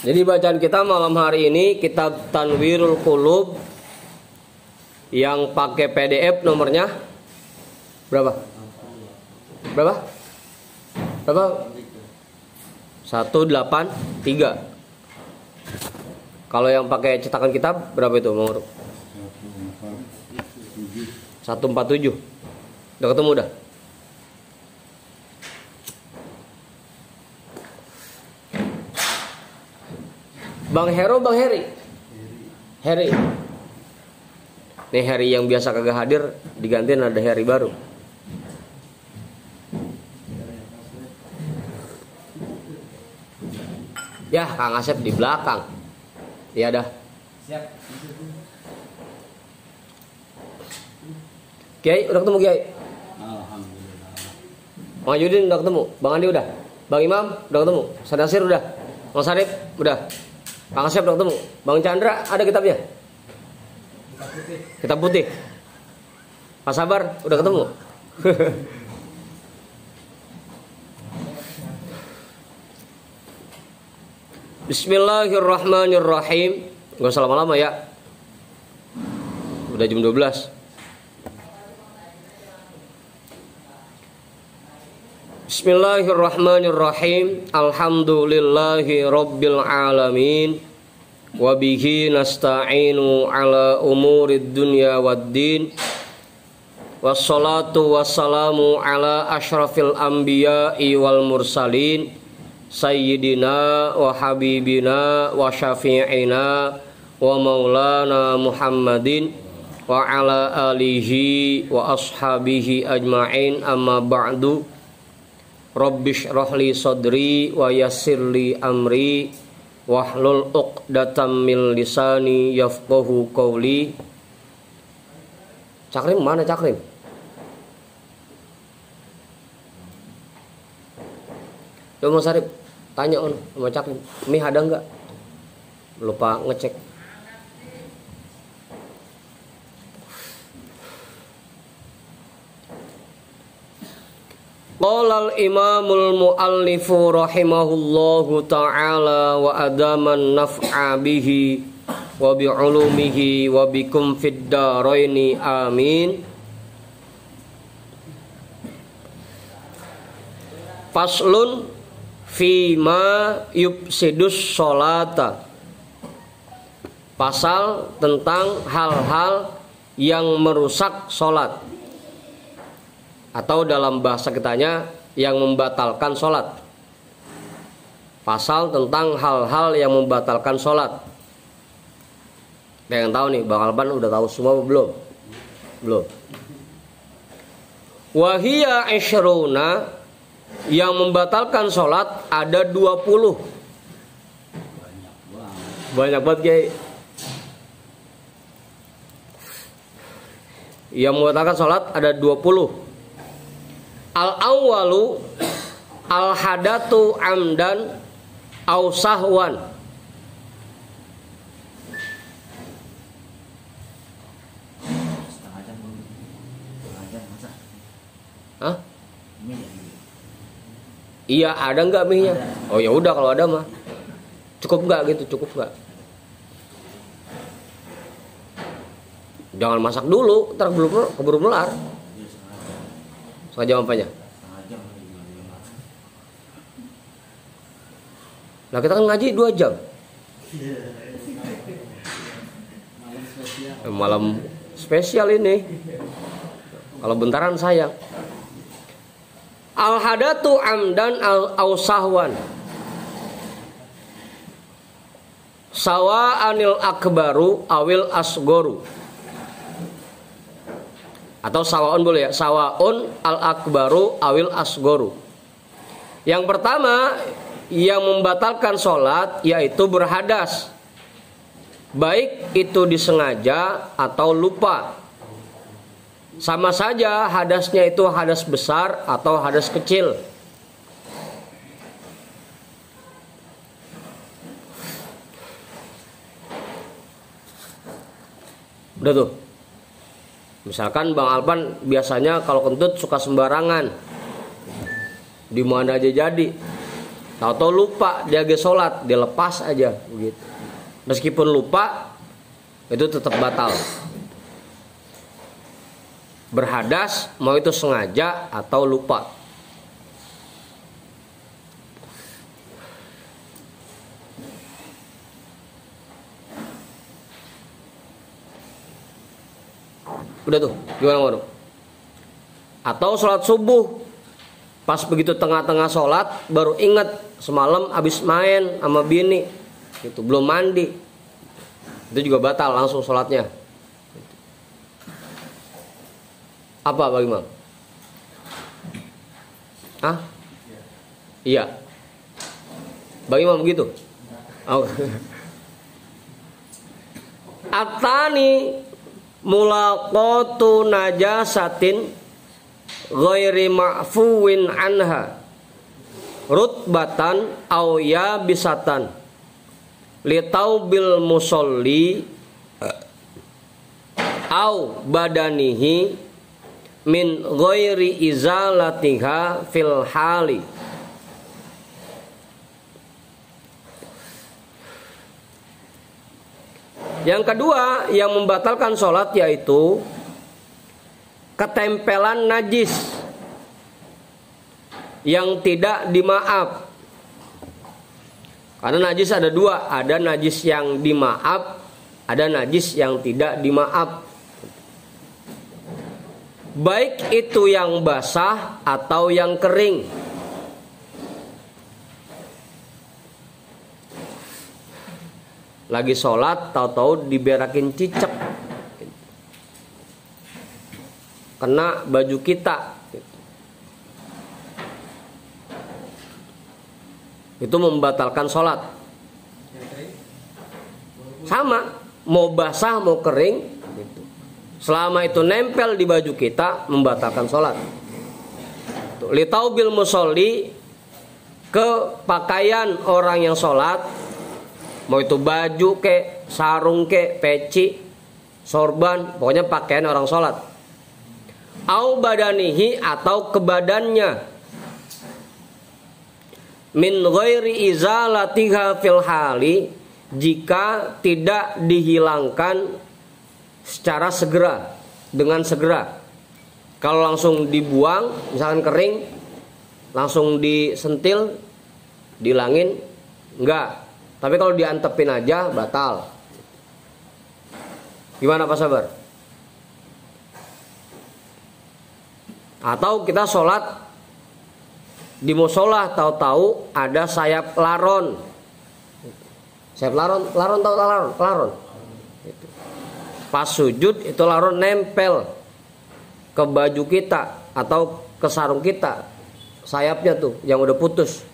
Jadi bacaan kita malam hari ini kitab Tanwirul Qulub yang pakai PDF nomornya berapa? Berapa? Berapa? 183. Kalau yang pakai cetakan kitab berapa itu nomor? 147. Udah ketemu udah? Bang Hero, Bang Heri. Heri. Nih Heri yang biasa kagak hadir digantiin ada Heri baru. Ya, Kang Asep di belakang. Iya dah. Siap. Kiai, udah ketemu Kiai? Alhamdulillah. Bang Yudin udah ketemu? Bang Andi udah? Bang Imam udah ketemu? Sadasir udah? Bang Sarip udah? Kang Asep udah ketemu? Bang Chandra ada kitabnya? Kitab putih. Pak Sabar udah ketemu? Bismillahirrahmanirrahim. Gak usah lama-lama ya. Udah jam 12. Bismillahirrahmanirrahim. Alhamdulillahi rabbil alamin. Wabihi nasta'inu ala umurid dunya waddin. Wassalatu wassalamu ala ashrafil anbiya'i wal mursalin. Sayyidina wa habibina wa syafi'ina wa maulana Muhammadin wa ala alihi wa ashabihi ajma'in, amma ba'du. Rabbish rahli sadri wa yassirli amri wahlul uqdatam min lisani yafqahu qawli. Cakrim mana Cakrim? Coba Mas Arif tanya sama Cakrim, mie ada enggak? Lupa ngecek. Qala al-imamul muallifu rahimahullahu ta'ala wa adaman naf'a bihi wa bi'ulumihi wa bikum fid daraini amin. Faslun fima yufsidus sholata. Pasal tentang hal-hal yang merusak sholat, atau dalam bahasa kitanya yang membatalkan sholat. Pasal tentang hal-hal yang membatalkan sholat. Ada yang tahu nih, Bang Alban udah tahu semua belum? Belum. Wahia isyruna, yang membatalkan sholat ada 20. Banyak banget Kiai. Yang membatalkan sholat ada 20. Al-awwalu al-hadatu amdan au sahwan. Hah? Iya, ada enggak mie-nya? Oh ya udah kalau ada mah. Cukup enggak gitu, cukup enggak? Jangan masak dulu, ntar keburu melar. Setengah jam apanya? Nah kita kan ngaji 2 jam. Malam spesial ini. Kalau bentaran sayang. Al-hadatu amdan al-ausahwan. Sawa'anil akbaru awil asgoru. Atau sawa'un boleh ya. Sawa'un al-akbaru awil asgoru. Yang pertama yang membatalkan sholat yaitu berhadas. Baik itu disengaja atau lupa. Sama saja hadasnya itu hadas besar atau hadas kecil. Udah tuh. Misalkan Bang Alpan biasanya kalau kentut suka sembarangan. Di mana aja jadi. Tahu-tahu lupa dia ge sholat, dia lepas aja begitu. Meskipun lupa itu tetap batal. Berhadas mau itu sengaja atau lupa. Udah tuh, gimana? Atau sholat subuh, pas begitu tengah-tengah sholat baru ingat semalam habis main sama bini, itu belum mandi, itu juga batal langsung sholatnya. Apa bagaimana? Ah? Iya. Bagaimana begitu? Oh. Atani mulaqatu najasatin ghairi ma'fuwin anha rutbatan aw yabisatan litaubil musolli aw badanihi min ghairi izalatiha fil hali. Yang kedua yang membatalkan sholat yaitu ketempelan najis yang tidak dimaaf. Karena najis ada dua, ada najis yang dimaaf, ada najis yang tidak dimaaf. Baik itu yang basah atau yang kering. Lagi sholat tahu-tahu diberakin cicak, kena baju kita, itu membatalkan sholat. Sama, mau basah mau kering, selama itu nempel di baju kita membatalkan sholat. Litaubil musolli, ke pakaian orang yang sholat, mau itu baju ke, sarung ke, peci, sorban, pokoknya pakaian orang sholat. Au badanihi, atau ke badannya, min ghairi izalatiha fil hali, jika tidak dihilangkan secara segera, dengan segera. Kalau langsung dibuang, misalkan kering, langsung disentil, dihilangin, enggak. Tapi kalau diantepin aja batal. Gimana Pak Sabar? Atau kita sholat di musola, tahu-tahu ada sayap laron. Sayap laron tahu laron. Pas sujud itu laron nempel ke baju kita atau ke sarung kita, sayapnya tuh yang udah putus.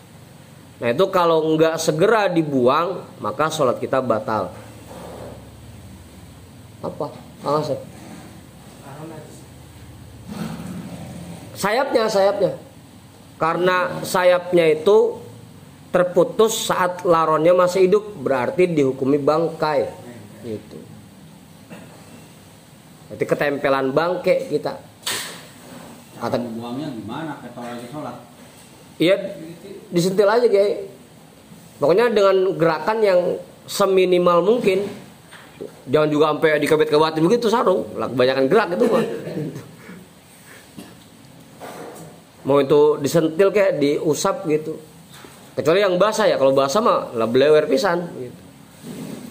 Nah itu kalau nggak segera dibuang maka sholat kita batal. Apa? Alasan? Sayapnya. Karena sayapnya itu terputus saat laronnya masih hidup, berarti dihukumi bangkai. Gitu. Berarti ketempelan bangke kita. Kata buangnya gimana? Kalau lagi sholat? Iya, disentil aja kayak. Pokoknya dengan gerakan yang seminimal mungkin. Jangan juga sampai dikebet-kebatin begitu sarung. Lah kebanyakan gerak itu mah. Mau itu disentil kayak diusap gitu. Kecuali yang basah ya. Kalau basah mah lah belewer pisan gitu.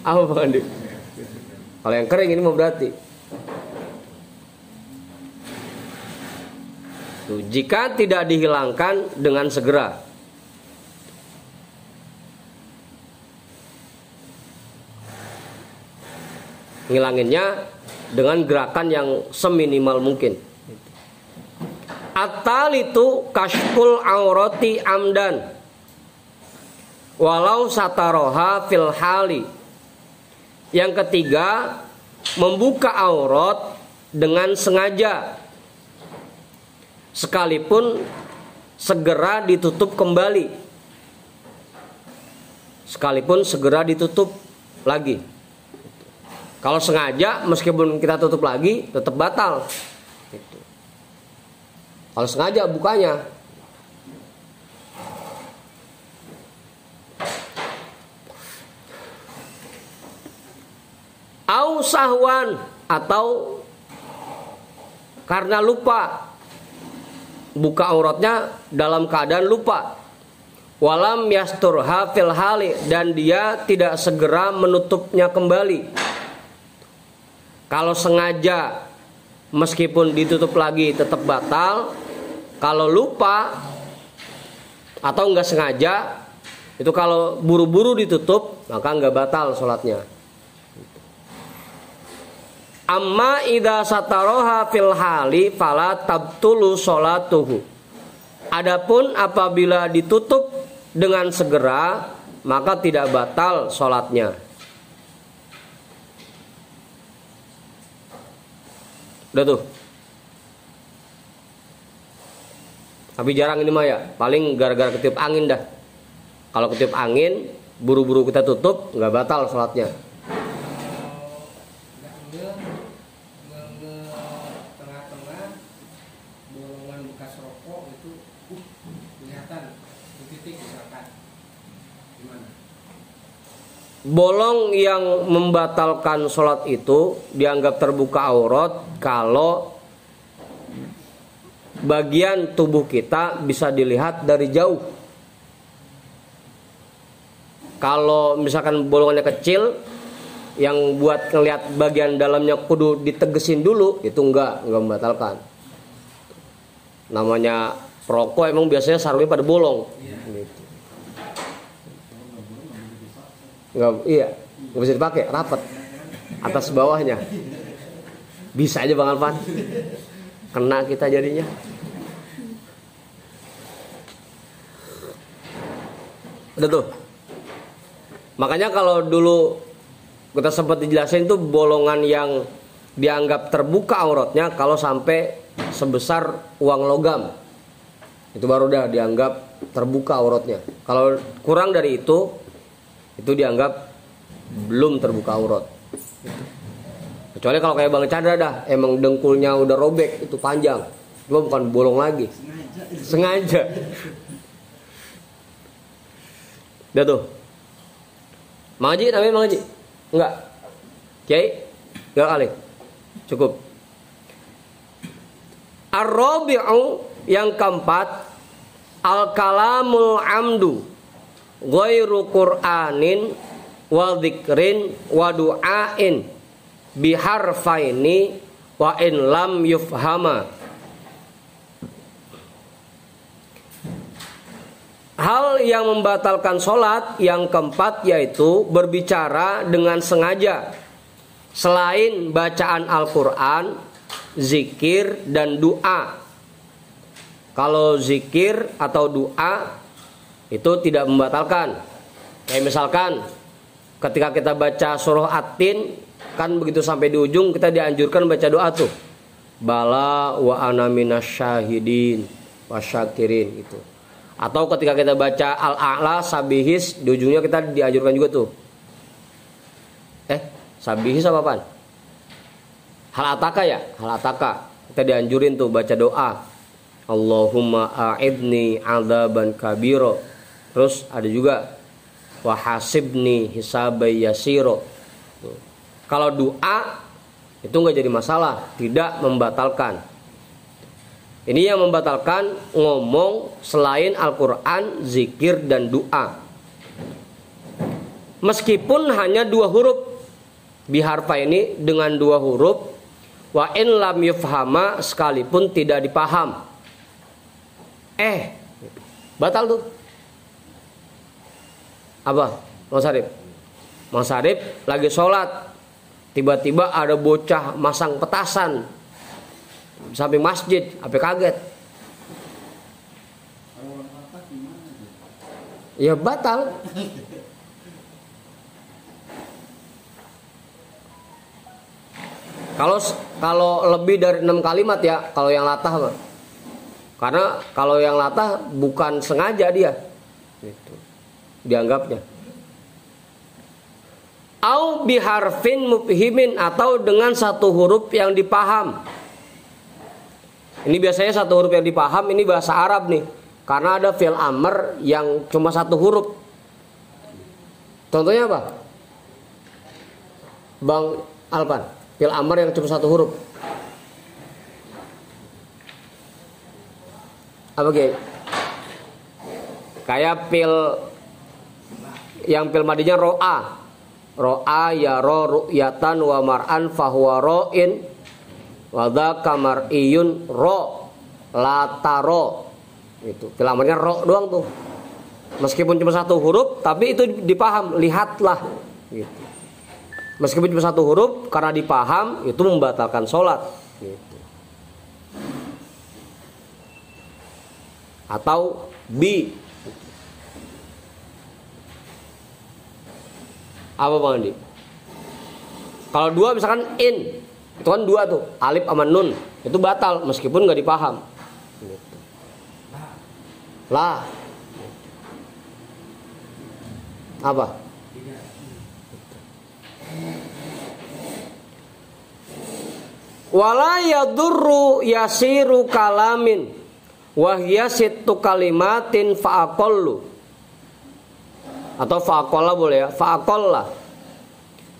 Apa Bang Andi? Kalau yang kering ini mau berarti. Tuh, jika tidak dihilangkan dengan segera. Ngilanginnya dengan gerakan yang seminimal mungkin. At-talitu kashful aurati amdan walau sataroha fil hali. Yang ketiga, membuka aurat dengan sengaja sekalipun segera ditutup kembali. Sekalipun segera ditutup lagi. Kalau sengaja meskipun kita tutup lagi tetap batal. Gitu. Kalau sengaja bukanya. Au sahwan, atau karena lupa, buka auratnya dalam keadaan lupa. Walam yasturha fil hali, dan dia tidak segera menutupnya kembali. Kalau sengaja meskipun ditutup lagi tetap batal. Kalau lupa atau enggak sengaja, itu kalau buru-buru ditutup maka enggak batal sholatnya. Amma idza sataroha fil hali fala tabtulu sholatuhu. Adapun apabila ditutup dengan segera maka tidak batal sholatnya. Udah tuh. Tapi jarang ini mah ya, paling gara-gara ketiup angin dah. Kalau ketiup angin, buru-buru kita tutup, nggak batal sholatnya. Tengah-tengah bolongan bekas rokok itu kelihatan di titik misalkan. Gimana? Bolong yang membatalkan sholat itu dianggap terbuka aurat kalau bagian tubuh kita bisa dilihat dari jauh. Kalau misalkan bolongannya kecil, yang buat ngelihat bagian dalamnya kudu ditegesin dulu, itu enggak membatalkan. Namanya perokok emang biasanya sarungnya pada bolong. Gitu. Enggak, iya, nggak bisa dipakai, rapat atas bawahnya. Bisa aja Bang Alvan, kena kita jadinya. Udah tuh. Makanya kalau dulu kita sempat dijelasin tuh bolongan yang dianggap terbuka auratnya kalau sampai sebesar uang logam, itu baru dah dianggap terbuka auratnya. Kalau kurang dari itu dianggap belum terbuka aurat. Kecuali kalau kayak Bang Chandra dah, emang dengkulnya udah robek, itu panjang, cuma bukan bolong lagi, sengaja. Udah tuh. Mang Haji, namanya Mang Haji? Enggak. Kiai? Enggak kali. Cukup. Ar-rabi'u, yang keempat, al-kalamul amdu ghairu qur'anin wa dzikrin wa du'ain biharfaini wa in lam yufhama. Hal yang membatalkan sholat yang keempat yaitu berbicara dengan sengaja selain bacaan Al-Quran, zikir, dan doa. Kalau zikir atau doa itu tidak membatalkan. Kayak misalkan ketika kita baca surah At-Tin, kan begitu sampai di ujung kita dianjurkan baca doa tuh. Bala wa ana minasyahidin wasyakirin itu. Atau ketika kita baca Al-A'la, Sabihis, di ujungnya kita dianjurkan juga tuh. Sabihis apa apaan? Hal-ataka ya? Hal-ataka. Kita dianjurin tuh baca doa. Allahumma a'idni adzaban kabiro. Terus ada juga wahasibni hisabai yasiro. Kalau doa itu nggak jadi masalah, tidak membatalkan. Ini yang membatalkan ngomong selain Al-Quran, zikir, dan doa. Meskipun hanya 2 huruf. Biharfa ini dengan 2 huruf. Wa in lam yufhama, sekalipun tidak dipaham. Batal tuh. Apa? Mang Sarip lagi sholat. Tiba-tiba ada bocah masang petasan samping masjid, apa kaget? Ya batal. Kalau lebih dari 6 kalimat ya, kalau yang latah mah. Karena kalau yang latah bukan sengaja dia, gitu, dianggapnya. Au biharfin mufhimin, atau dengan 1 huruf yang dipaham. Ini biasanya 1 huruf yang dipaham, ini bahasa Arab nih. Karena ada fi'il amr yang cuma 1 huruf. Contohnya apa? Bang Alpan, fil amr yang cuma satu huruf. Apa Ki? Kayak yang fil madinya ro'a. Ro'a ya ru'yatan wa mar'an fahuwa ro'in wa dzaka mar'iyun ro la taro. Itu fil amrnya ro doang tuh. Meskipun cuma satu huruf tapi itu dipaham, lihatlah gitu. Meskipun cuma satu huruf karena dipaham itu membatalkan sholat gitu. Atau bi. Apa Bang Andi? Kalau dua misalkan in, itu kan dua tuh, alif sama nun, itu batal meskipun nggak dipaham. Gitu. Lah. Apa? Wala yadurru yasiru kalamin wahya sittu kalimatin fa'aqallu. Atau fa'aqalla boleh ya, fa'aqalla.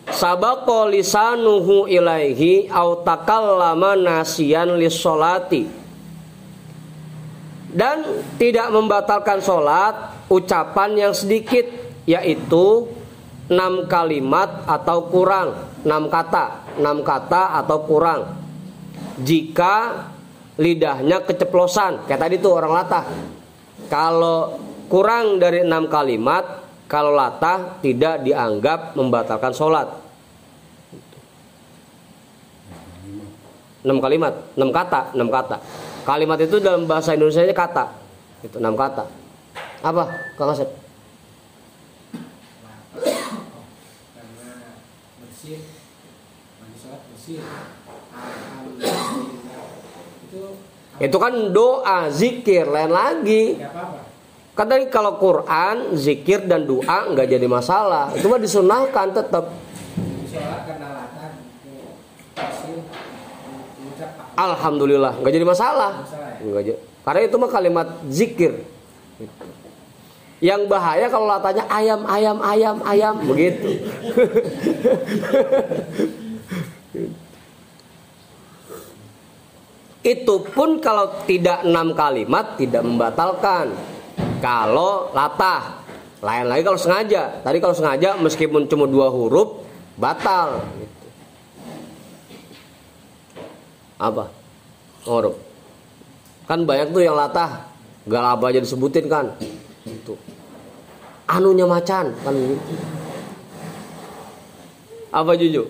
Sabaqa lisanuhu ilaihi au takallama nasiyan lis-sholati. Dan tidak membatalkan sholat ucapan yang sedikit, yaitu 6 kalimat atau kurang, 6 kata atau kurang. Jika lidahnya keceplosan, kayak tadi tuh orang latah. Kalau kurang dari 6 kalimat, kalau latah tidak dianggap membatalkan sholat. 6 kalimat, 6 kata. Kalimat itu dalam bahasa Indonesia kata. Itu 6 kata. Apa, Kang Asep? Karena bersih, mandi sholat bersih. Alhamdulillah. Itu kan doa, zikir, lain lagi. Tidak apa-apa. Kan tadi kalau Quran, zikir dan doa nggak jadi masalah. Itu mah disunahkan tetap. Sholat karena latah, bersih, mengucap Alhamdulillah, nggak jadi masalah. Nggak jadi. Karena itu mah kalimat zikir. Yang bahaya kalau latahnya ayam begitu. Itu pun kalau tidak 6 kalimat tidak membatalkan. Kalau latah, lain lagi kalau sengaja. Tadi kalau sengaja meskipun cuma 2 huruf batal. Gitu. Apa? Huruf. Kan banyak tuh yang latah, galaba aja disebutin kan. Itu. Anunya macan kan gitu. Apa Juju?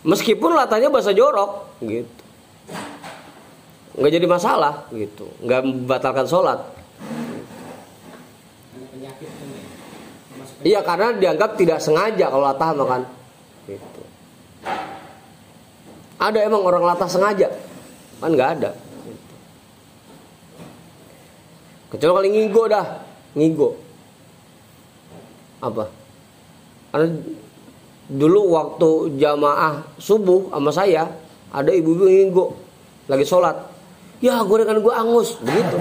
Meskipun latahnya bahasa jorok gitu, nggak jadi masalah gitu, nggak membatalkan sholat. penyakit ini. Iya, karena dianggap tidak sengaja kalau latah makan gitu. Ada emang orang latah sengaja? Kan nggak ada gitu. Kecuali kali ngigo apa? Karena dulu waktu jamaah subuh sama saya ada ibu-ibu ngigo lagi sholat, ya gorengan gue angus begitu.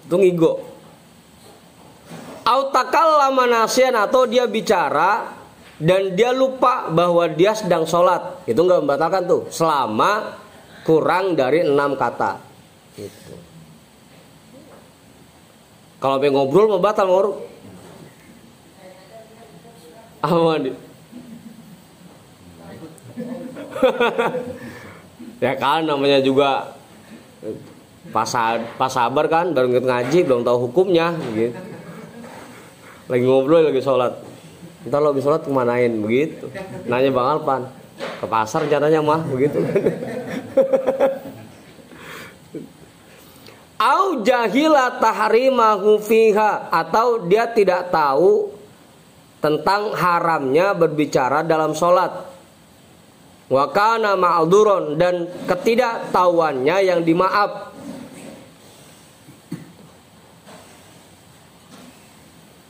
Itu ngigo. Autakallama nasiyan, atau dia bicara dan dia lupa bahwa dia sedang sholat, itu nggak membatalkan tuh selama kurang dari 6 kata gitu. Kalau pengen ngobrol mau batal ngorok. Aman. Ya kan namanya juga pas sabar kan, baru ngaji belum tahu hukumnya gitu. Lagi ngobrol lagi sholat. Entar lo habis sholat kemanain begitu. Nanya Bang Alpan, ke pasar rencananya mah begitu. Au jahila tahrimahu fiha, atau dia tidak tahu tentang haramnya berbicara dalam sholat. Wa kana ma'dhuron, dan ketidaktahuannya yang dimaaf.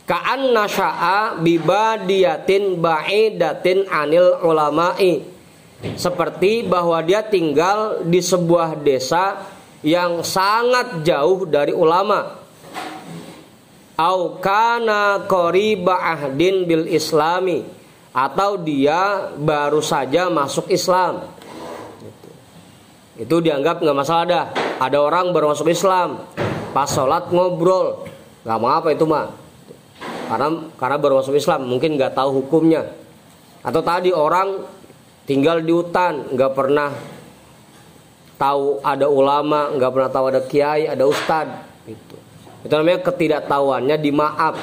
Ka'anna sya'a bibadiyatin ba'idatin anil ulama'i, seperti bahwa dia tinggal di sebuah desa yang sangat jauh dari ulama, au kana qariba ahdin bil islami, atau dia baru saja masuk Islam. Itu dianggap nggak masalah dah. Ada orang baru masuk Islam, pas sholat ngobrol, nggak mau apa itu mah, karena baru masuk Islam, mungkin nggak tahu hukumnya. Atau tadi orang tinggal di hutan, nggak pernah tahu ada ulama, nggak pernah tahu ada kiai, ada ustad. Itu namanya ketidaktahuannya dimaaf.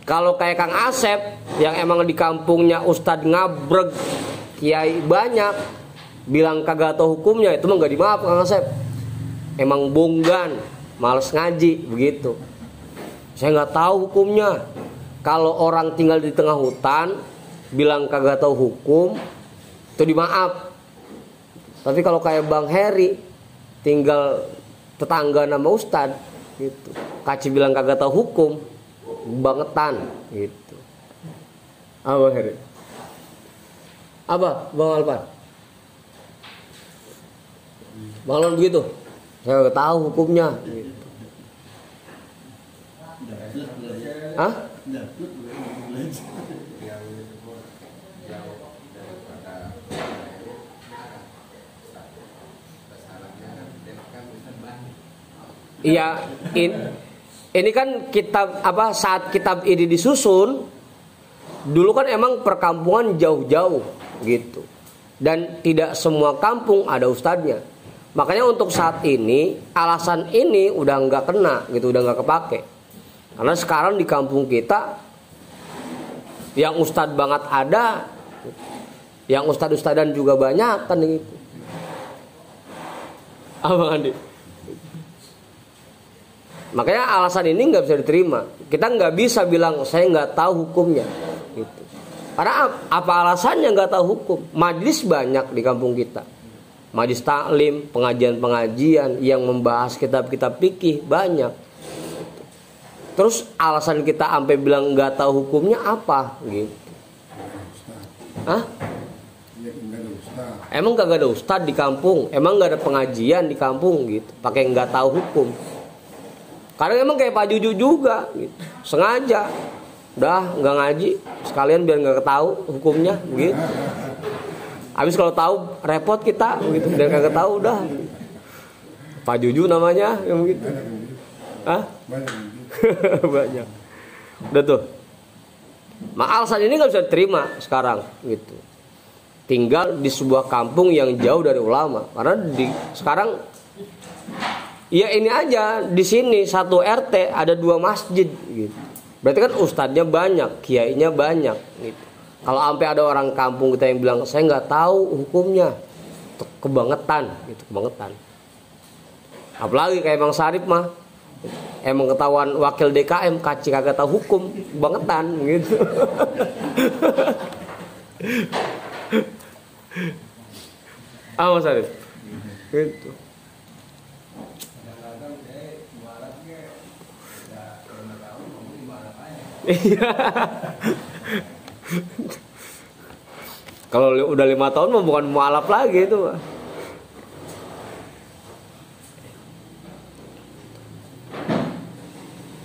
Kalau kayak Kang Asep yang emang di kampungnya ustad ngabreg, kiai banyak, bilang kagak tahu hukumnya, itu mah nggak dimaaf Kang Asep. Emang bonggan, males ngaji begitu. Saya nggak tahu hukumnya. Kalau orang tinggal di tengah hutan bilang kagak tahu hukum, itu dimaaf. Tapi kalau kayak Bang Heri tinggal tetangga nama ustad gitu, kaci bilang kagak tahu hukum, bangetan gitu. Apa Bang Heri? Apa Bang Alpan? Bang Alpan begitu? Saya nggak tahu hukumnya gitu. Hah? Iya, ini kan kitab apa, saat kitab ini disusun dulu kan emang perkampungan jauh-jauh gitu, dan tidak semua kampung ada ustadznya. Makanya untuk saat ini alasan ini udah nggak kena gitu, udah nggak kepake. Karena sekarang di kampung kita yang ustadz banget ada, yang ustad-ustadan juga banyak kan gitu. Abang Andi. Makanya alasan ini nggak bisa diterima. Kita nggak bisa bilang saya nggak tahu hukumnya. Gitu. Karena apa alasannya nggak tahu hukum? Majelis banyak di kampung kita. Majelis taklim, pengajian-pengajian yang membahas kitab-kitab fikih banyak. Terus alasan kita sampai bilang nggak tahu hukumnya apa? Gitu. Hah? Emang nggak ada ustad di kampung? Emang nggak ada pengajian di kampung gitu? Pakai nggak tahu hukum? Karena emang kayak Pak Juju juga gitu. Sengaja udah nggak ngaji sekalian biar nggak tahu hukumnya gitu. Habis kalau tahu repot kita gitu, dan kagak tahu udah. Pak Juju namanya yang begitu. Hah? Banyak. Udah tuh. Alasan ini nggak bisa diterima sekarang gitu. Tinggal di sebuah kampung yang jauh dari ulama. Karena sekarang ya ini aja, di sini satu RT ada 2 masjid gitu. Berarti kan ustadznya banyak, kiainya banyak gitu. Kalau sampai ada orang kampung kita yang bilang saya nggak tahu hukumnya, kebangetan gitu, kebangetan. Apalagi kayak Bang Sarip mah, emang ketahuan wakil DKM kaci kagak tahu hukum, kebangetan gitu. Mas Sarip gitu. Iya. Kalau udah 5 tahun mah bukan mualaf lagi itu.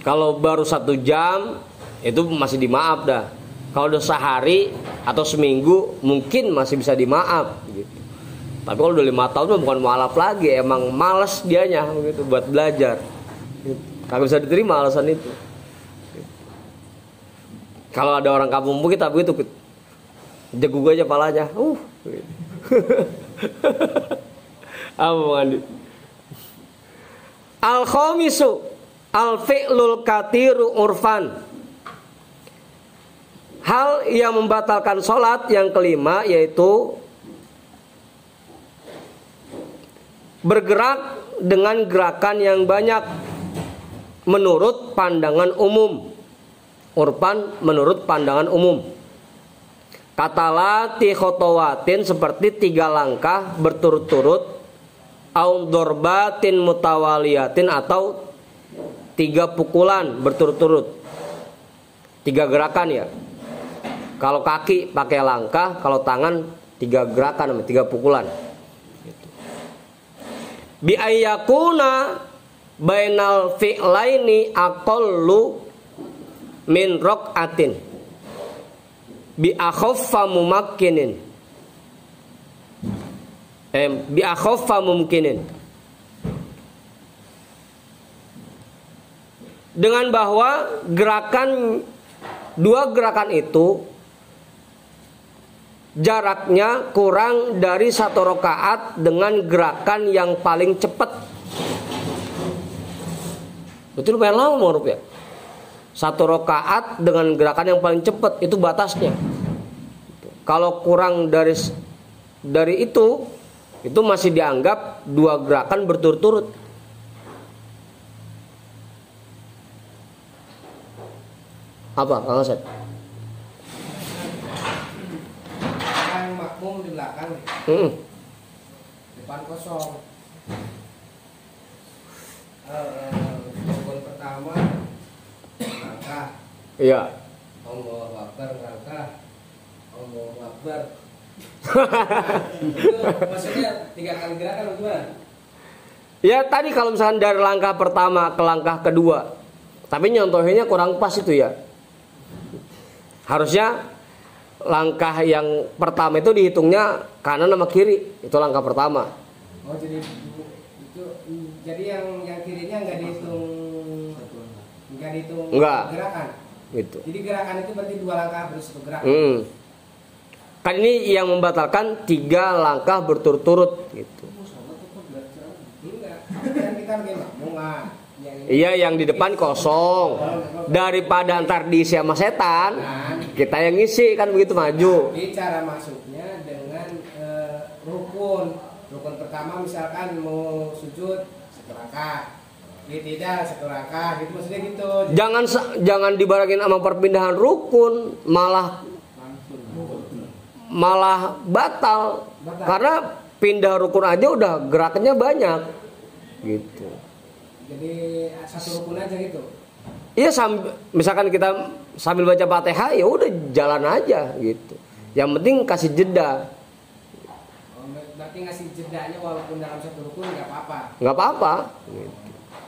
Kalau baru 1 jam itu masih dimaaf dah. Kalau udah sehari atau seminggu mungkin masih bisa dimaaf gitu. Tapi kalau udah 5 tahun mah bukan mualaf lagi, emang malas dianya gitu buat belajar. Kagak bisa diterima alasan itu. Kalau ada orang kampung kita begitu, jegug aja palanya. Apa Bang Andi? Al-khamisu al-fi'lul katiru urfan. Hal yang membatalkan sholat yang kelima yaitu bergerak dengan gerakan yang banyak menurut pandangan umum. Urfan menurut pandangan umum. Kata lati khotowatin seperti 3 langkah berturut-turut, au dorbatin mutawaliyatin atau 3 pukulan berturut-turut. 3 gerakan ya. Kalau kaki pakai langkah, kalau tangan 3 gerakan, 3 pukulan. Gitu. Bi ayyakuna bainal fi'laini aqallu min raq'atin bi akhaffa mumakkinin. Bi akhaffa mumkinin. Dengan bahwa dua gerakan itu jaraknya kurang dari 1 rakaat dengan gerakan yang paling cepat. Betul, lumayan lama menurut ya. 1 rakaat dengan gerakan yang paling cepat itu batasnya. Kalau kurang dari itu masih dianggap 2 gerakan berturut-turut. Apa Kang Asep? Yang makmum di belakang, depan kosong. Rukun pertama langkah. Iya. Allahu Akbar langkah. Allahu Akbar. Itu maksudnya 3 kali gerakan gimana? Ya tadi kalau misalkan dari langkah pertama ke langkah kedua, tapi nyontohnya kurang pas itu ya. Harusnya langkah yang pertama itu dihitungnya kanan sama kiri, itu langkah pertama. Oh jadi itu yang kirinya nggak dihitung Enggak. gerakan. Gitu. Jadi gerakan itu berarti 2 langkah terus 1 gerakan. Kan ini yang membatalkan 3 langkah berturut-turut gitu. Enggak. Kan kita pakai makmuman. Iya, yang di depan kosong. Daripada ntar diisi sama setan, kita yang ngisi kan begitu maju. Jadi cara masuknya dengan rukun. Rukun pertama misalkan mau sujud 1 rakaat. Tidak 1 rakaat, gitu maksudnya gitu. Jangan dibarengin sama perpindahan rukun, malah batal. Karena pindah rukun aja udah gerakannya banyak. Gitu. Jadi 1 rukun aja gitu. Iya, misalkan kita sambil baca Fatihah ya udah jalan aja gitu. Yang penting kasih jeda. Berarti ngasih jedanya walaupun dalam 1 rukun nggak apa-apa. Nggak apa-apa. Gitu.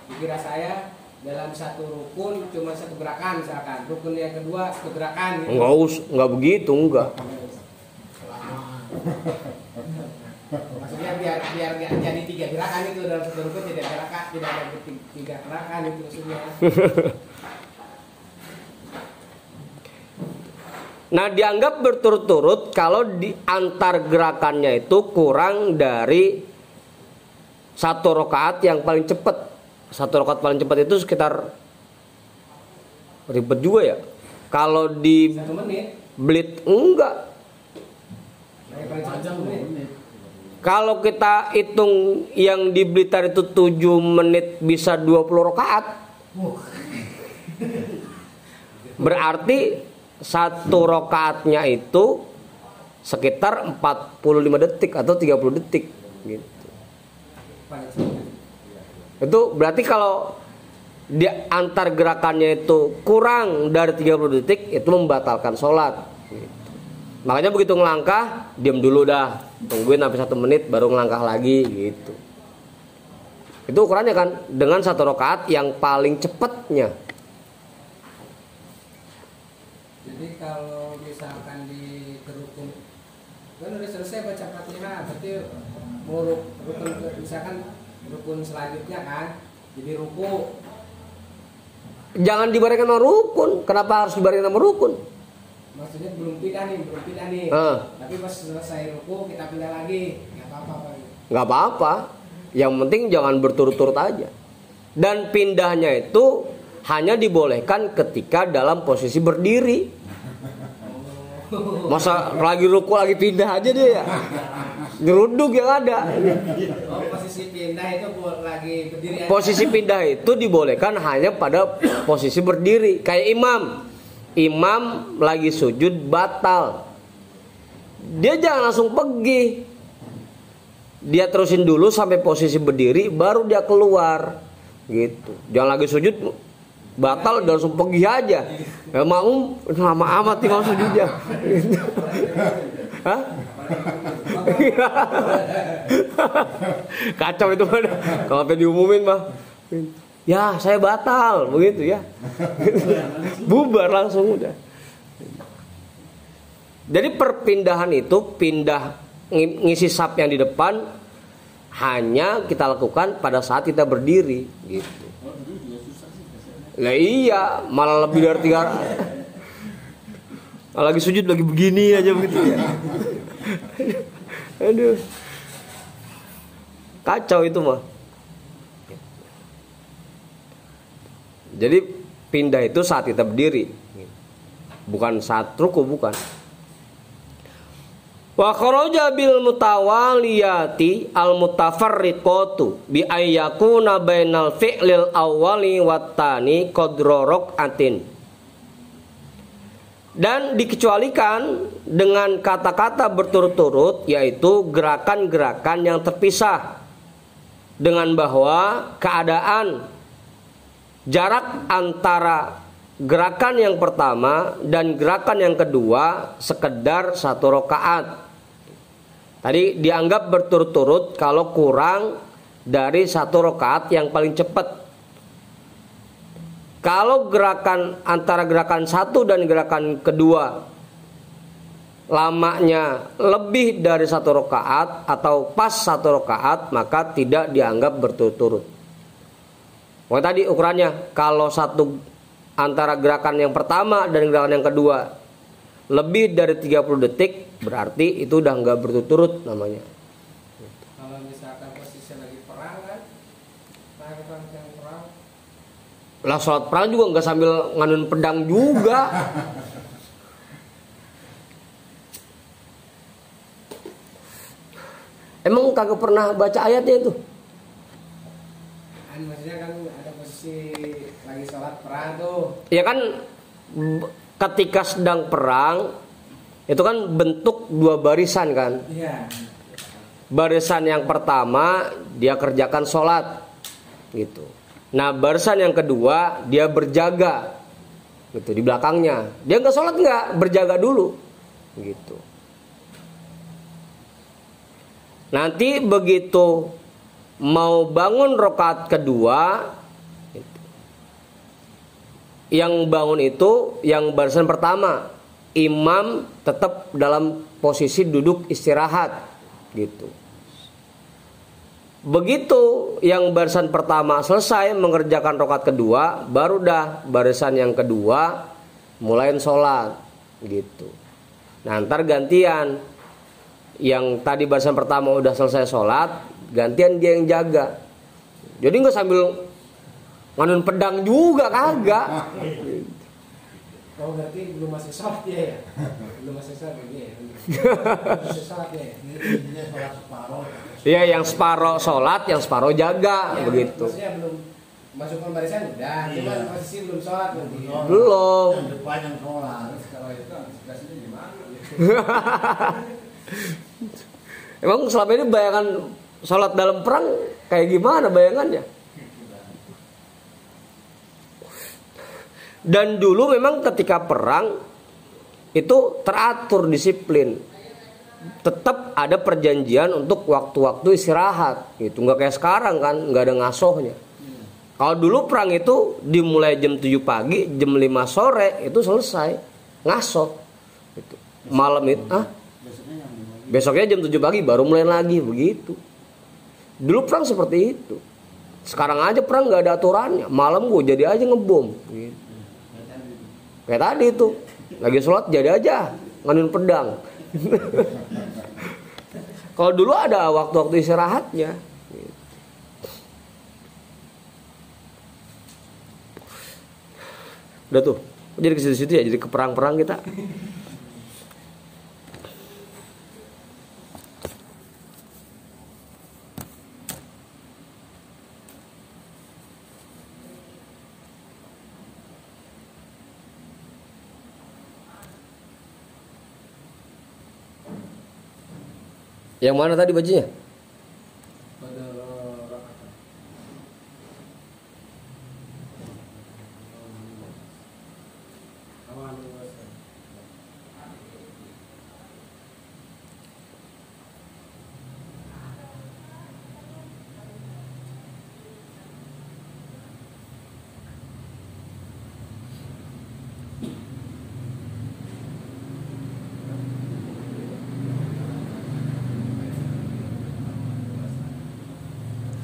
Dikira saya dalam 1 rukun cuma 1 gerakan misalkan. Rukun yang kedua 1 gerakan gitu. Nggak begitu, enggak. Maksudnya biar jadi 3 gerakan itu dalam 1 rukun, tidak ada 3 gerakan itu maksudnya. Nah, dianggap berturut-turut kalau di antar gerakannya itu kurang dari 1 rakaat yang paling cepat. 1 rakaat paling cepat itu sekitar, ribet juga ya. Kalau di 1 menit. Blit enggak. Yang paling cepat 1 menit. Kalau kita hitung yang di Blitar itu 7 menit bisa 20 rakaat. Berarti 1 rakaatnya itu sekitar 45 detik atau 30 detik gitu. Itu berarti kalau di antar gerakannya itu kurang dari 30 detik itu membatalkan sholat gitu. Makanya begitu ngelangkah diam dulu dah, tungguin sampai 1 menit baru ngelangkah lagi gitu. Itu ukurannya kan dengan 1 rakaat yang paling cepatnya. Jadi kalau misalkan di rukun kan udah selesai baca Fatihah, berarti mau rukun misalkan rukun selanjutnya kan, jadi ruku. Jangan dibarengkan sama rukun. Kenapa harus dibarengkan sama rukun? Maksudnya belum pindah nih. Tapi pas selesai ruku kita pindah lagi, nggak apa-apa Pak. Nggak apa-apa. Yang penting jangan berturut-turut aja. Dan pindahnya itu hanya dibolehkan ketika dalam posisi berdiri. Masa lagi ruku lagi pindah aja dia ya? Geruduk yang ada. Posisi pindah itu lagi berdiri aja. Posisi pindah itu dibolehkan hanya pada posisi berdiri. Kayak imam lagi sujud batal, dia jangan langsung pergi, dia terusin dulu sampai posisi berdiri baru dia keluar gitu. Jangan lagi sujud batal udah langsung pergi aja. Ya mau lama amat tinggal sujudnya. Hah? Kacau itu mah. Kalau sampai diumumin mah, ya saya batal begitu ya. Bubar langsung udah. Jadi perpindahan itu pindah ngisi saf yang di depan hanya kita lakukan pada saat kita berdiri gitu. Lah iya, malah lebih dari 3 lagi sujud lagi begini aja begitu ya. Aduh. Kacau itu mah. Jadi pindah itu saat kita berdiri. Bukan saat ruku, bukan. Wa kharaja bil mutawaliyati al mutafarriqatu bi ayyakuna bainal fi'lil awwali wat tani qadra rak'atin. Dan dikecualikan dengan kata-kata berturut-turut, yaitu gerakan-gerakan yang terpisah, dengan bahwa keadaan jarak antara gerakan yang pertama dan gerakan yang kedua sekedar 1 rakaat. Tadi dianggap berturut-turut kalau kurang dari 1 rakaat yang paling cepat. Kalau gerakan antara gerakan 1 dan gerakan kedua lamanya lebih dari 1 rakaat atau pas 1 rakaat, maka tidak dianggap berturut-turut. Wah, tadi ukurannya kalau antara gerakan yang pertama dan gerakan yang kedua lebih dari 30 detik, berarti itu udah nggak berturut-turut namanya. Kalau misalkan posisi lagi perang kan, perang. Lah sholat perang juga nggak sambil nganun pedang juga. Emang kagak pernah baca ayatnya itu? Maksudnya kan ada posisi lagi sholat perang tuh. Ya kan ketika sedang perang itu kan bentuk 2 barisan kan. Iya. Barisan yang pertama dia kerjakan sholat gitu. Nah barisan yang kedua dia berjaga gitu di belakangnya. Dia nggak sholat nggak, berjaga dulu gitu. Nanti begitu mau bangun rakaat kedua, yang bangun itu yang barisan pertama, imam tetap dalam posisi duduk istirahat gitu. Begitu yang barisan pertama selesai mengerjakan rakaat kedua, baru dah barisan yang kedua mulain sholat gitu. Nah ntar gantian, yang tadi barisan pertama udah selesai sholat, gantian dia yang jaga. Jadi nggak sambil nganun pedang juga, kagak. Oh berarti belum masih sholat ya? Belum masih sholat ya? Masih sholat ya? Ini sholat separuh. Iya, yang separuh sholat, yang separuh jaga ya, begitu. Maksudnya belum masuk barisan udah, cuma posisi belum sholat nanti. Belum. Yang depan yang sholat. Kalau itu antisipasinya gimana? Emang selama ini bayangan sholat dalam perang kayak gimana bayangannya? Dan dulu memang ketika perang itu teratur disiplin. Tetap ada perjanjian untuk waktu-waktu istirahat gitu. Nggak kayak sekarang kan, nggak ada ngasohnya. Kalau dulu perang itu dimulai jam 7 pagi, jam 5 sore itu selesai ngasoh gitu. Malam itu besoknya jam 7 pagi baru mulai lagi begitu. Dulu perang seperti itu. Sekarang aja perang nggak ada aturannya. Malam gue jadi aja ngebom gitu. Kayak tadi itu lagi sholat jadi aja nganun pedang. Kalau dulu ada waktu-waktu istirahatnya. Udah tuh, jadi ke situ-situ ya, jadi ke perang-perang kita. Yang mana tadi bajunya?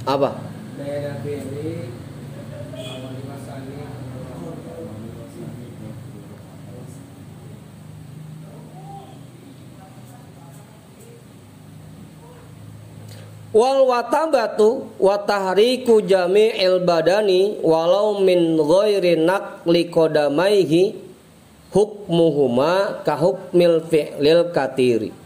Apa? Beda pilih kalau dimasani. Wal watabatu wa tahriku jami'il badani walau min ghairi naqli qadamaihi hukmuhuma ka hukmil fi'lil katiri.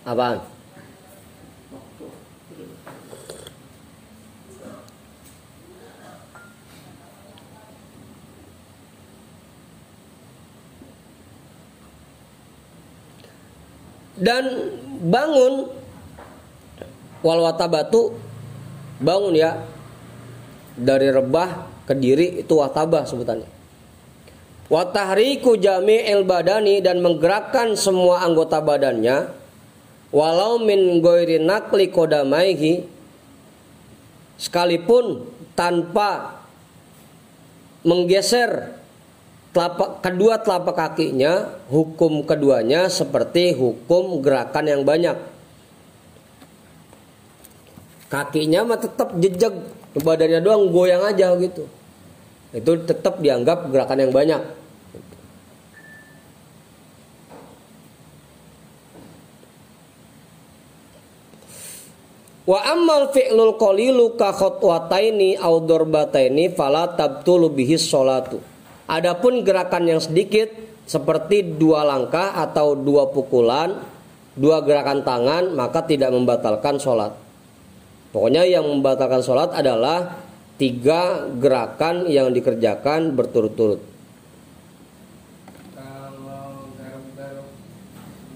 Apaan? Dan bangun wal watabatu, bangun ya, dari rebah ke diri itu watabah sebutannya. Wa tahriku jami'il badani, dan menggerakkan semua anggota badannya, walau min ghairi naqli qadamaihi, sekalipun tanpa menggeser kedua telapak kakinya, hukum keduanya seperti hukum gerakan yang banyak. Kakinya mah tetap jejeg, badannya doang goyang aja gitu. Itu tetap dianggap gerakan yang banyak. Wa ammal fi'lul qalilu ka khatwataini aw darbataini fala tabtulu bihi sholatu. Adapun gerakan yang sedikit seperti 2 langkah atau 2 pukulan, 2 gerakan tangan, maka tidak membatalkan sholat. Pokoknya yang membatalkan sholat adalah 3 gerakan yang dikerjakan berturut-turut. Kalau garuk-garuk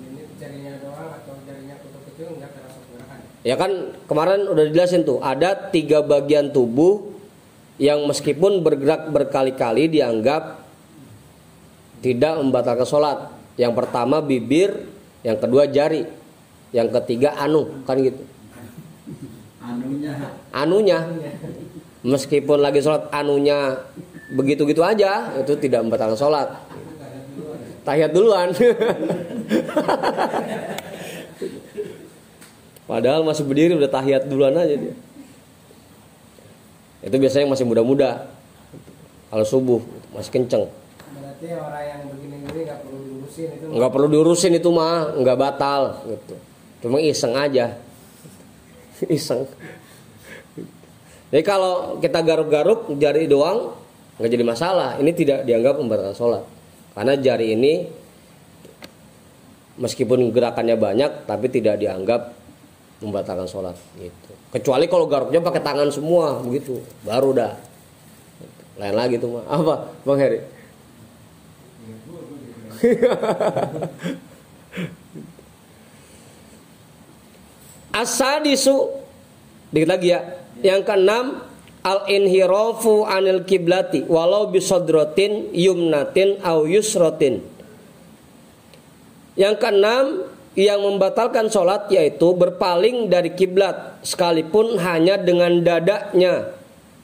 ini jarinya doang atau jarinya kecil nggak termasuk gerakan. Ya kan kemarin udah dijelasin tuh, ada 3 bagian tubuh yang meskipun bergerak berkali-kali dianggap tidak membatalkan sholat. Yang pertama bibir, yang kedua jari, yang ketiga anu, kan gitu. Anunya, meskipun lagi sholat anunya begitu-gitu aja, itu tidak membatalkan sholat. Tahiyat duluan. Padahal masih berdiri udah tahiyat duluan aja dia. Itu biasanya masih muda-muda. Kalau subuh masih kenceng. Berarti orang yang begini-gini nggak perlu diurusin itu. Nggak perlu diurusin itu mah, nggak batal gitu. Cuma iseng aja. Iseng. Jadi kalau kita garuk-garuk jari doang nggak jadi masalah. Ini tidak dianggap membatalkan sholat. Karena jari ini meskipun gerakannya banyak tapi tidak dianggap membatalkan sholat gitu. Kecuali kalau garuknya pakai tangan semua begitu, baru dah lain lagi tuh mah. Apa Bang Heri? As-sadisu, dikit lagi ya. Yang keenam, al-inhirafu anil kiblati walau bisodratin yumnatin au yusratin. Yang keenam, yang membatalkan sholat yaitu berpaling dari kiblat sekalipun hanya dengan dadanya,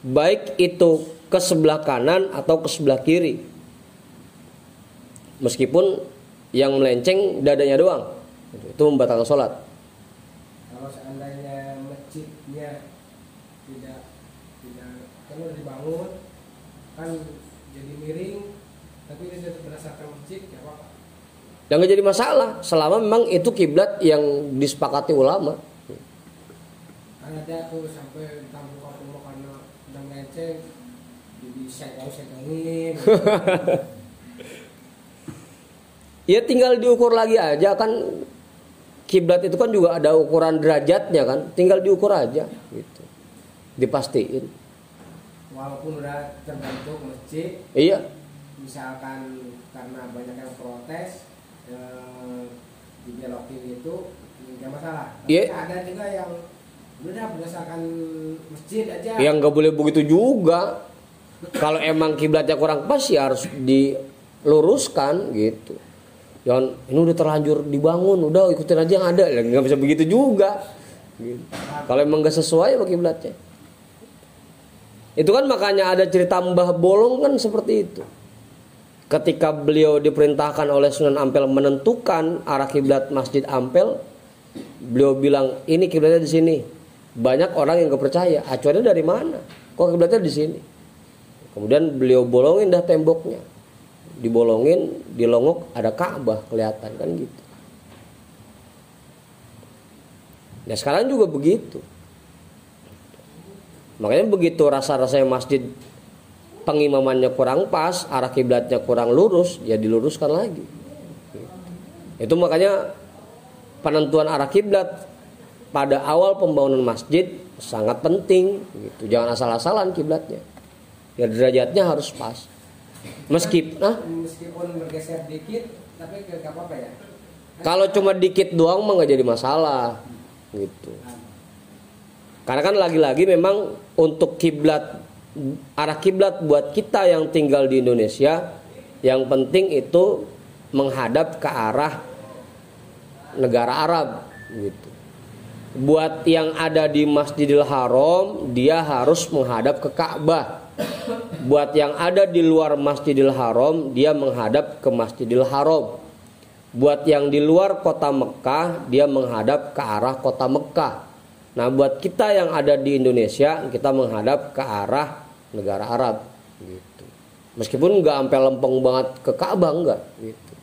baik itu ke sebelah kanan atau ke sebelah kiri, meskipun yang melenceng dadanya doang, itu membatalkan sholat. Kalau seandainya masjidnya tidak kan udah dibangun kan jadi miring, tapi ini tetap berdasarkan masjid ya apa? Dan gak jadi masalah selama memang itu kiblat yang disepakati ulama. Kan ada tuh sampai ditampung karena udah melenceng jadi segangin. Ya tinggal diukur lagi aja kan, kiblat itu kan juga ada ukuran derajatnya kan, tinggal diukur aja gitu, dipastiin. Walaupun udah terbentuk masjid, Iya. misalkan karena banyak yang protes dibelokin itu nggak masalah. Tapi Iya. ada juga yang udah berdasarkan masjid aja. Yang nggak boleh begitu juga. Kalau emang kiblatnya kurang pas ya harus diluruskan gitu. Jangan ini udah terlanjur dibangun, udah ikutin aja yang ada. Nggak bisa begitu juga. Gitu. Kalau emang nggak sesuai pakai kiblatnya. Itu kan makanya ada cerita Mbah Bolong kan seperti itu. Ketika beliau diperintahkan oleh Sunan Ampel menentukan arah kiblat Masjid Ampel, beliau bilang ini kiblatnya di sini. Banyak orang yang nggak percaya. Acuannya dari mana? Kok kiblatnya di sini? Kemudian beliau bolongin dah temboknya. Dibolongin, dilongok ada Ka'bah kelihatan kan gitu. Nah sekarang juga begitu. Makanya begitu rasa-rasanya masjid pengimamannya kurang pas, arah kiblatnya kurang lurus, ya diluruskan lagi. Itu makanya penentuan arah kiblat pada awal pembangunan masjid sangat penting gitu. Jangan asal-asalan kiblatnya. Ya derajatnya harus pas. Meskipun bergeser dikit, tapi gak apa-apa ya. Kalau cuma dikit doang mah nggak jadi masalah gitu. Karena kan lagi-lagi memang untuk kiblat, arah kiblat buat kita yang tinggal di Indonesia, yang penting itu menghadap ke arah negara Arab gitu. Buat yang ada di Masjidil Haram, dia harus menghadap ke Ka'bah. Buat yang ada di luar Masjidil Haram, dia menghadap ke Masjidil Haram. Buat yang di luar kota Mekah, dia menghadap ke arah kota Mekah. Nah buat kita yang ada di Indonesia, kita menghadap ke arah negara Arab gitu. Meskipun nggak sampai lempeng banget ke Ka'bah, enggak gitu.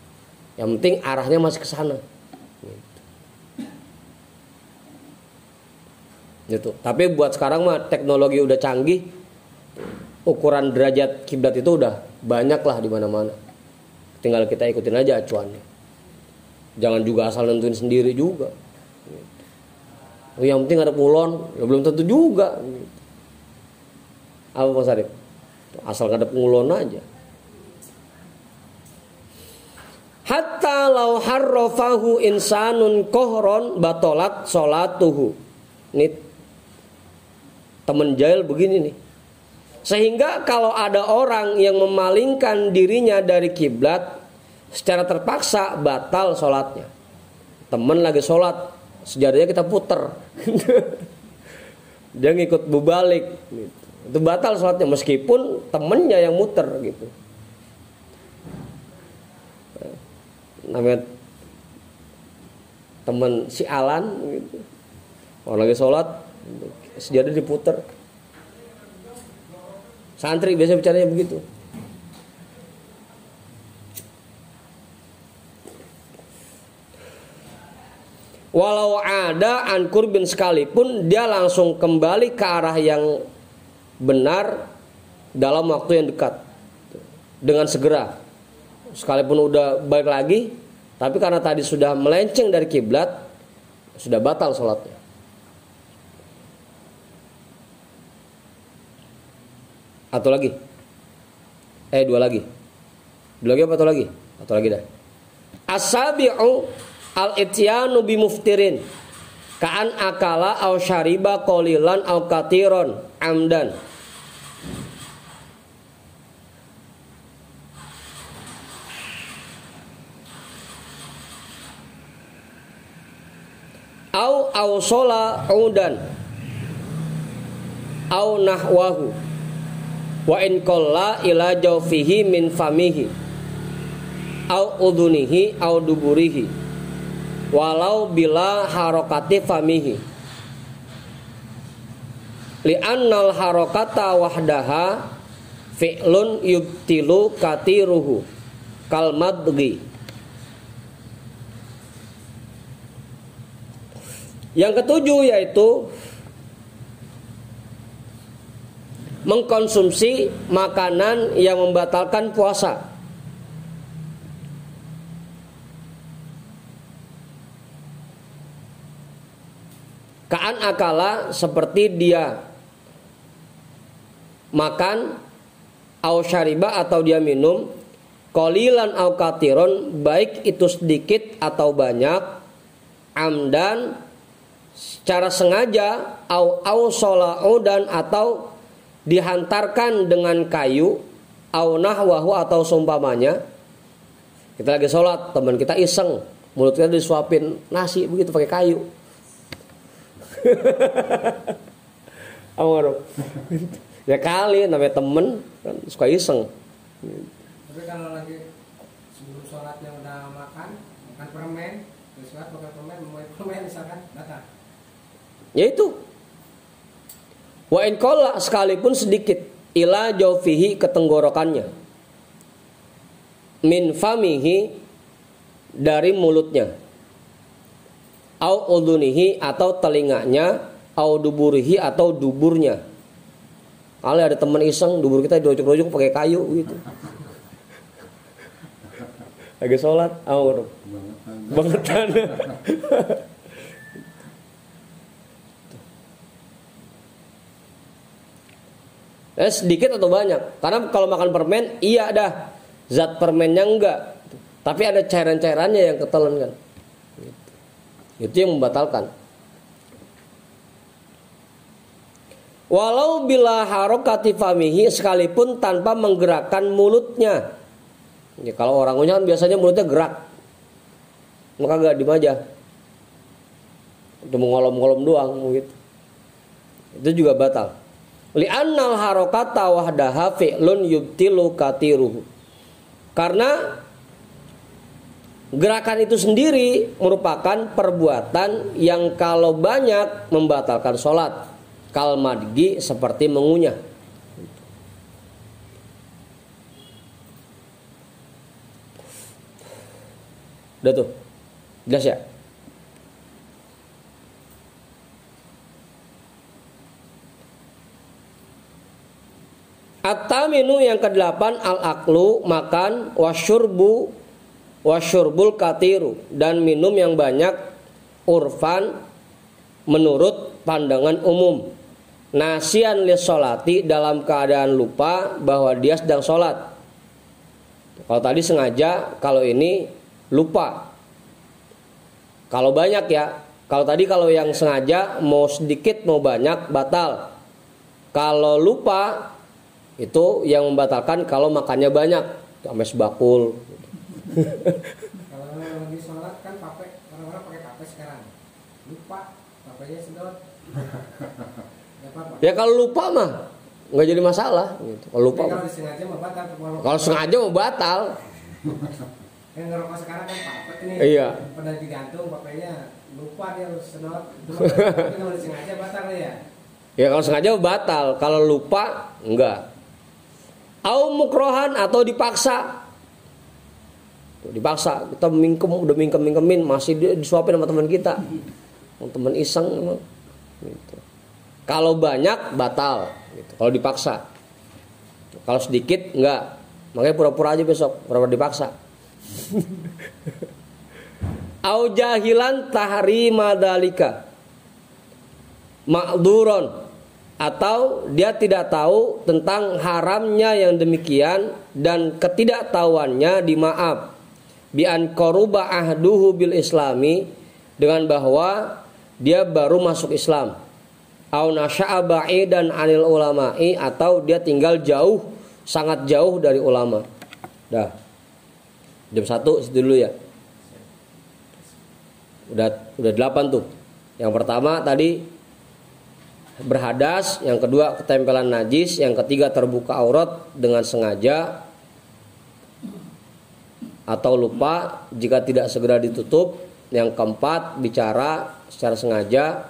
Yang penting arahnya masih ke sana gitu. Tapi buat sekarang mah teknologi udah canggih, ukuran derajat kiblat itu udah banyak lah di mana-mana. Tinggal kita ikutin aja acuannya. Jangan juga asal nentuin sendiri juga. Yang penting ada ulon, ya belum tentu juga. Apa Mas Arif? Asal ada ulon aja. Hatta law harrafahu insanun kohron batolat sholatuhu. Ini temen jahil begini nih. Sehingga kalau ada orang yang memalingkan dirinya dari kiblat secara terpaksa, batal sholatnya. Temen lagi sholat, sejadahnya kita puter. Dia ngikut berbalik gitu. Itu batal sholatnya meskipun temennya yang muter gitu. Namanya temen si Alan gitu. Orang lagi sholat, sejadah diputer. Santri biasa bicaranya begitu. Walau ada an kurbin sekalipun, dia langsung kembali ke arah yang benar dalam waktu yang dekat dengan segera. Sekalipun udah balik lagi, tapi karena tadi sudah melenceng dari kiblat, sudah batal sholatnya. Atau lagi? Dua lagi. Dua lagi apa atau lagi? Atau lagi dah. As-sabi'u al-ityanu bimuftirin ka'an akala aw syariba qalilan aw katiron amdan. Aw shola udan aw nahwahu wa in qalla ila jawfihi min famihi aw udunihi aw duburihi walau bila harokati famihi li'annal harokata wahdaha fi'lun yubtilu katiruhu kalmadgi. Yang ketujuh yaitu mengkonsumsi makanan yang membatalkan puasa. Ka'an akala seperti dia makan, au syariba atau dia minum, qalilan au katiron baik itu sedikit atau banyak, amdan secara sengaja, au sola'u dan atau dihantarkan dengan kayu, au nahwahu atau seumpamanya, Kita lagi sholat, teman kita iseng, mulut kita disuapin nasi begitu pakai kayu. Amaro. Ya kali namanya temen kan suka iseng. Tapi kalau lagi sebelum sholatnya udah makan permen, terus sholat makan permen, mau permen misalkan batal. Ya itu. Wa in qalla sekalipun sedikit ila jawfihi ke tenggorokannya. Min famihi dari mulutnya. Au udhunihi atau telinganya, au duburihi atau duburnya. Kalau ada teman iseng dubur kita dirojok-rojok pakai kayu gitu. Lagi sholat, awur. Bangetan. Sedikit atau banyak? Karena kalau makan permen, iya dah. Zat permennya enggak. Tapi ada cairan-cairannya yang ketelan kan. Itu yang membatalkan. Walau bila harokati famihi sekalipun tanpa menggerakkan mulutnya. Ya, kalau orang punya kan biasanya mulutnya gerak. Maka gak diem aja. Itu mengolom-ngolom doang gitu. Itu juga batal. Li'annal harokata wahdaha fi'lun yubtilu katiruhu. Karena gerakan itu sendiri merupakan perbuatan yang kalau banyak membatalkan sholat. Kal madgi seperti mengunyah. Udah tuh. Jelas ya? At-taminu yang ke-8 al-aklu makan wasyurbul katiru dan minum yang banyak urfan menurut pandangan umum. Nasian lis sholati dalam keadaan lupa bahwa dia sedang sholat. Kalau tadi sengaja, kalau ini lupa. Kalau banyak ya, kalau yang sengaja mau sedikit mau banyak batal. Kalau lupa itu yang membatalkan kalau makannya banyak, sampai sebakul. Kalau lagi sholat kan orang-orang pakai pape sekarang. Lupa, papenya sedot. Ya kalau lupa mah nggak jadi masalah. Gitu. Kalau lupa. Kalau sengaja mau batal. Kalau sengaja mau batal. Yang ngerokok sekarang kan pape nih. Iya. Pada digantung papenya lupa dia harus sedot. Tapi kalau sengaja batal ya. Ya kalau sengaja batal. Kalau lupa enggak. Au mukrohan atau dipaksa. Dipaksa kita udah mingkem-mingkemin masih disuapin sama teman kita. Teman iseng gitu. Kalau banyak batal gitu. Kalau dipaksa. Kalau sedikit enggak. Makanya pura-pura aja besok, pura-pura dipaksa. Au jahilan tahrima dzalika. Ma'dzuron atau dia tidak tahu tentang haramnya yang demikian dan ketidaktahuannya dimaaf bi an qaruba ahduhu bil islami dengan bahwa dia baru masuk Islam au nasya'a ba'idan anil ulama'i atau dia tinggal jauh sangat jauh dari ulama. Dah jam 1 situ dulu ya. Udah 8 tuh. Yang pertama tadi berhadas, yang kedua ketempelan najis, yang ketiga terbuka aurat dengan sengaja atau lupa jika tidak segera ditutup, yang keempat bicara secara sengaja,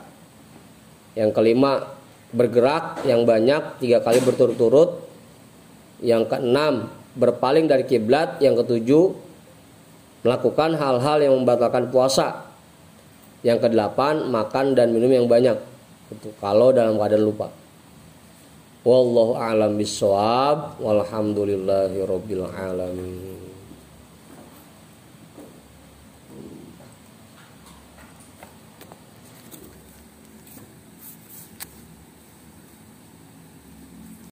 yang kelima bergerak yang banyak 3 kali berturut-turut, yang keenam berpaling dari kiblat, yang ketujuh melakukan hal-hal yang membatalkan puasa, yang kedelapan makan dan minum yang banyak. Itu kalau dalam keadaan lupa. Wallahu a'lam bissawab. Walhamdulillahirabbil alamin.